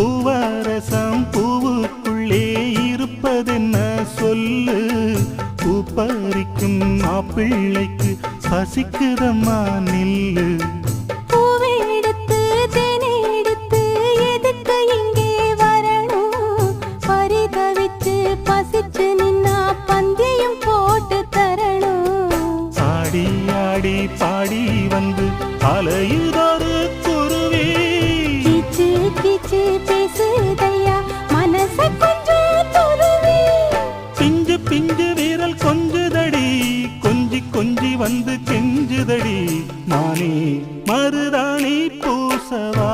பூவரசம் பூவுக்குள்ளே இருப்பதென்ன சொல்லு பூ பறிக்கும் மாப்பிள்ளைக்கு பசிக்குதம்மா நில்லு பாடி வந்து அலையுதொரு குருவி கீச்சு கீச்சு பேசுதையா மனச கொஞ்சம் துருவி பிஞ்சு பிஞ்சு வீரல் கொஞ்சுதடி கொஞ்சி கொஞ்சி வந்து கெஞ்சுதடி நானே மருதாணி பூசவா